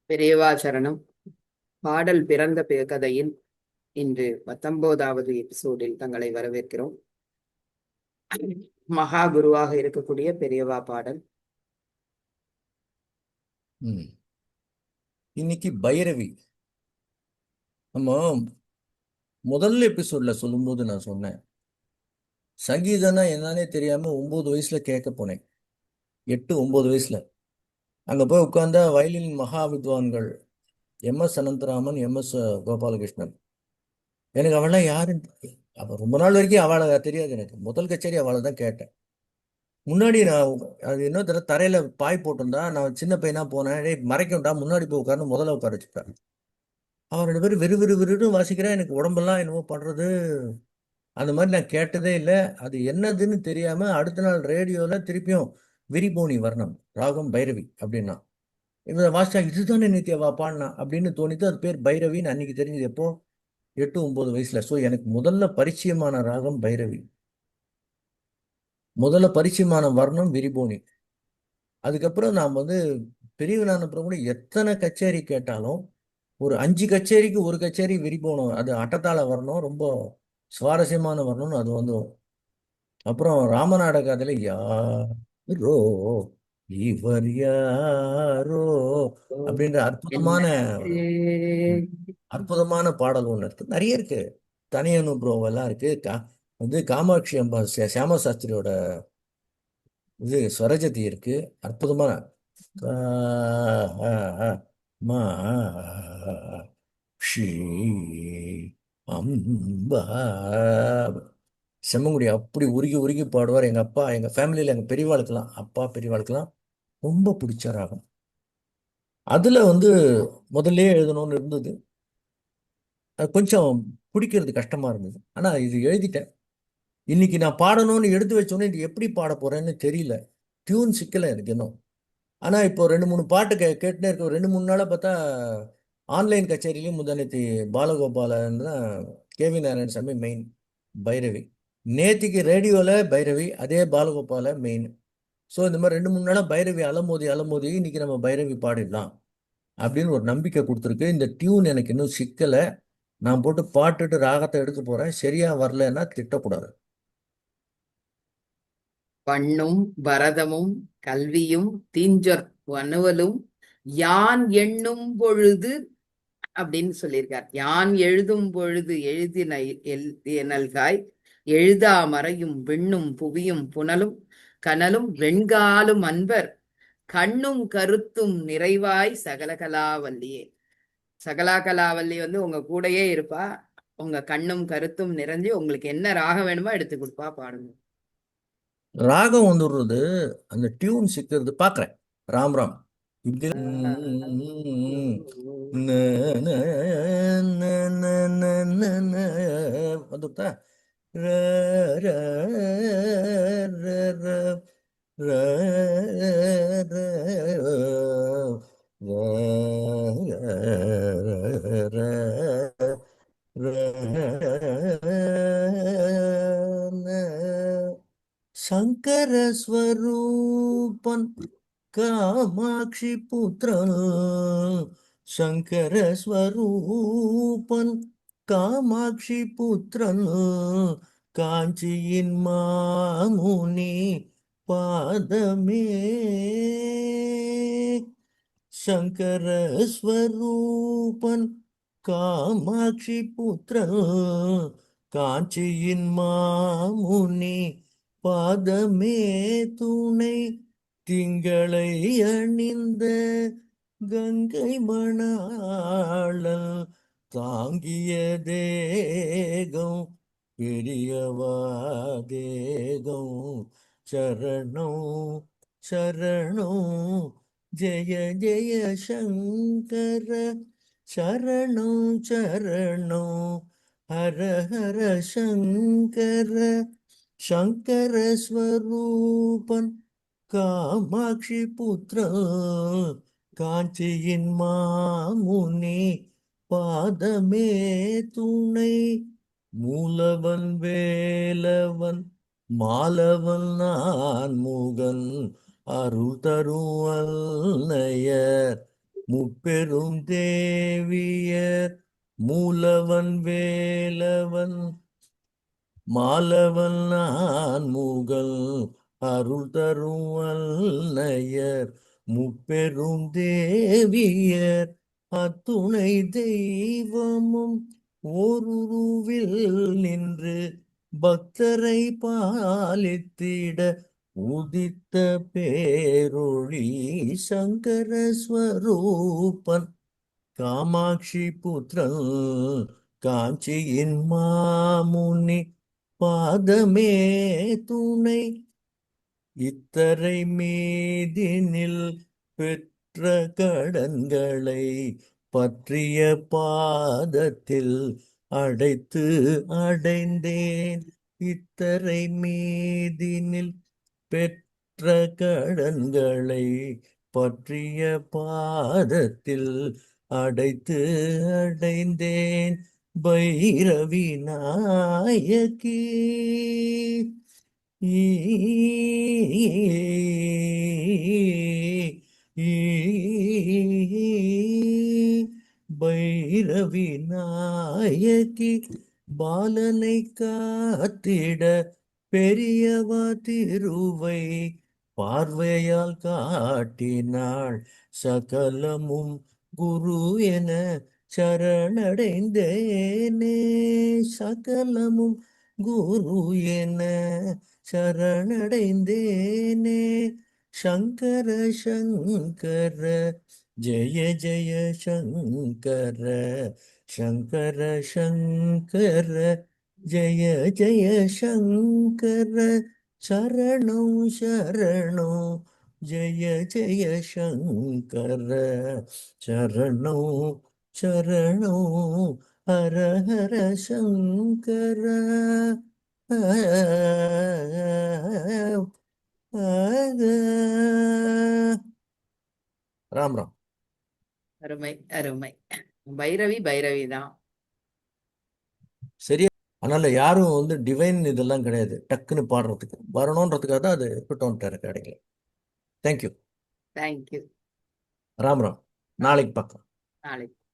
பெரியவாச்சரணம். பாடல் பிறந்த கதையின் இன்று 19வது எபிசோடில் தங்களை வரவேற்கிறோம். மகா குருவாக இருக்கக்கூடிய பெரியவா பாடல். இன்னைக்கு பைரவி. நம்ம முதல் எபிசோட்ல சொல்லும்போது நான் சொன்னேன், சங்கீதம்னா என்னன்னே தெரியாம 9 வயசுல கேட்க போனேன். 8, 9 வயசுல அங்க போய் உட்கார்ந்தா வயலின் மகா வித்வான்கள் MS அனந்தராமன், MS கோபாலகிருஷ்ணன். எனக்கு அவள்லாம் யாருன்னு அப்ப ரொம்ப நாள் வரைக்கும் அவளை தெரியாது. எனக்கு முதல் கச்சேரி அவளை தான் கேட்டேன். முன்னாடி நான் அது என்ன தரையில பாய் போட்டிருந்தா, நான் சின்ன பையனா போனேன். டேய் மறைக்கும்டா, முன்னாடி போய் உட்கார்ந்து முதல்ல உட்கார வச்சுட்டேன். அவன் 2 பேரும் விறுவிறுன்னு வாசிக்கிறேன். எனக்கு உடம்பெல்லாம் என்னவோ பண்றது. அந்த மாதிரி நான் கேட்டதே இல்லை. அது என்னதுன்னு தெரியாம அடுத்த நாள் ரேடியோல திருப்பியும் விரிபோனி வர்ணம் ராகம் பைரவி அப்படின்னா இவரை வாசிச்சா இதுதானே நித்யாவா பாடினா அப்படின்னு தோணித்து. அது பேர் பைரவின்னு அன்னைக்கு தெரிஞ்சது. எப்போ? 8, 9 வயசுல. ஸோ எனக்கு முதல்ல பரிச்சயமான ராகம் பைரவி, முதல்ல பரிச்சயமான வர்ணம் விரிபோனி. அதுக்கப்புறம் நாம் பெரியவனான அப்புறம் கூட எத்தனை கச்சேரி கேட்டாலும் ஒரு 5 கச்சேரிக்கு ஒரு கச்சேரி விரிபோனம், அது அட்டத்தால வரணும், ரொம்ப சுவாரஸ்யமான வரணும்னு அது அப்புறம் ராமநாடக கதையில யாரோ இவர் யாரோ அப்படின்ற என்ன அற்புதமான பாடல் ஒன்று இருக்கு. நிறைய இருக்கு. தனி அனுபவம் எல்லாம் இருக்கு. காமாட்சி அம்பா சியாம சாஸ்திரியோட ஸ்வரஜதி இருக்கு. அற்புதமான கா ஆ, ஆ, மா ஷீ அம்பா. செம்மங்குடி அப்படி உருகி உருகி பாடுவார். எங்க அப்பா, எங்க ஃபேமிலியில எங்க பெரியவாளுக்கெல்லாம், அப்பா பெரியவாளுக்கெல்லாம் ரொம்ப பிடிச்ச ராகம். அதுல முதல்ல எழுதணும்னு இருந்தது. அது கொஞ்சம் பிடிக்கிறது கஷ்டமா இருந்தது. ஆனா இது எழுதிட்டேன். இன்னைக்கு நான் பாடணும்னு எடுத்து வச்சோன்னே இது எப்படி பாட போறேன்னு தெரியல. டியூன் சிக்கல எனக்கு இன்னும். ஆனா இப்போ 2, 3 பாட்டு கேட்டுனே இருக்க. 2, 3 நாளா பார்த்தா ஆன்லைன் கச்சேரியிலையும் முந்தானேத்தி பாலகோபாலன் தான், கேவி நாராயணசாமி மெயின், பைரவி. நேத்திக்கு ரேடியோல பைரவி, அதே பாலகோபால மெயின். ஸோ இந்த மாதிரி 2, 3 நாளா பைரவி அலமோதி அலமோதி இன்னைக்கு நம்ம பைரவி பாடிடலாம் அப்படின்னு ஒரு நம்பிக்கை கொடுத்துருக்கு. இந்த டியூன் எனக்கு இன்னும் சிக்கலை. நான் போட்டு பாட்டுட்டு ராகத்தை எடுக்க போறேன். சரியா வரலன்னா திட்டக்கூடாது. பண்ணும் பரதமும் கல்வியும் தீஞ்சொற் வனுவலும் யான் எண்ணும் பொழுது அப்படின்னு சொல்லியிருக்கார். யான் எழுதும் பொழுது எழுதின நல்காய் எழுதா மறையும் விண்ணும் புவியும் புனலும் கனலும் வெண்காலும் அன்பர் கண்ணும் கருத்தும் நிறைவாய் சகலகலாவல்லியே. சகலாகலாவல்லி உங்க கூடயே இருப்பா. உங்க கண்ணும் கருத்தும் நிறைஞ்சு உங்களுக்கு என்ன ராகம் வேணுமோ எடுத்து கொடுப்பா, பாடுங்க. ராகம் வந்துடுறது, அந்த டியூன் சிக்கிறது பார்க்குறேன். ராம் ராம் இப்படி வந்துட்டா ர ர ர ர ர ர ர சங்கர ஸ்வரூபன் காமாட்சி புத்திரன், சங்கர ஸ்வரூபன் காமாட்சி புத்திரன், காஞ்சியின் மாமுனி பாதமே. சங்கர ஸ்வரூபன் காமாட்சி புத்திரன், காஞ்சியின் மாமுனி பாதமே துணை. திங்களை அணிந்த கங்கை மணாளன் தாங்கிய தேகம் பெரியவா தேகம். சரணம் சரணம் ஜெய ஜெய சங்கர, சரணம் சரணம் ஹர ஹர சங்கர. சங்கர ஸ்வரூபன் காமாட்சி புத்திரன், காஞ்சியின் மாமுனி பாதமே துணை. மூலவன் வேலவன் மாலவன் நான் முகன் அருள் தரும் அல்லையர் முப்பெரும் தேவியர் மூலவன் வேலவன் மாலவன் நான் முகல் அருள் தரும் வல்லையர் முப்பெரும் தேவியர் அத்துணை தெய்வமும் ஓருருவில் நின்று பக்தரை பாலித்திட உதித்த பேரொளி சங்கர ஸ்வரூபன் காமாட்சி புத்திரன் காஞ்சியின் மாமுனி பாதமே துணை இத்தரை மீதினில் பெற்ற கடன்களை பற்றிய பாதத்தில் அடைத்து அடைந்தேன். இத்தரை மீதினில் பெற்ற கடன்களை பற்றிய பாதத்தில் அடைத்து அடைந்தேன். பைரவி நாயகி பைரவி நாயகி பாலனை காத்திட பெரியவா திருவை பார்வையால் காட்டினாள். சகலமும் குரு என சரணடைந்தேனே. சகலமும் குரு என சரணடைந்தேனே. சங்கர சங்கர ஜெய ஜெய சங்கர சங்கர சங்கர ஜெய ஜெய சங்கர சரணம் சரணம் ஜெய ஜெய சங்கர சரணம் சரணம் ஹர ஹர சங்கர ராம் ராம். அருமை அருமை. பைரவி பைரவி தான். சரியா? அதனால யாரும் வந்து டிவைன் இதெல்லாம் கிடையாது. டக்குன்னு பாடுறதுக்கு வரணுன்றதுக்காக தான் அது ஃபிட் வந்துட்டாரு கடையில். தேங்க்யூ. தேங்க்யூ. ராம் ராம். நாளைக்கு பார்க்கலாம். நாளைக்கு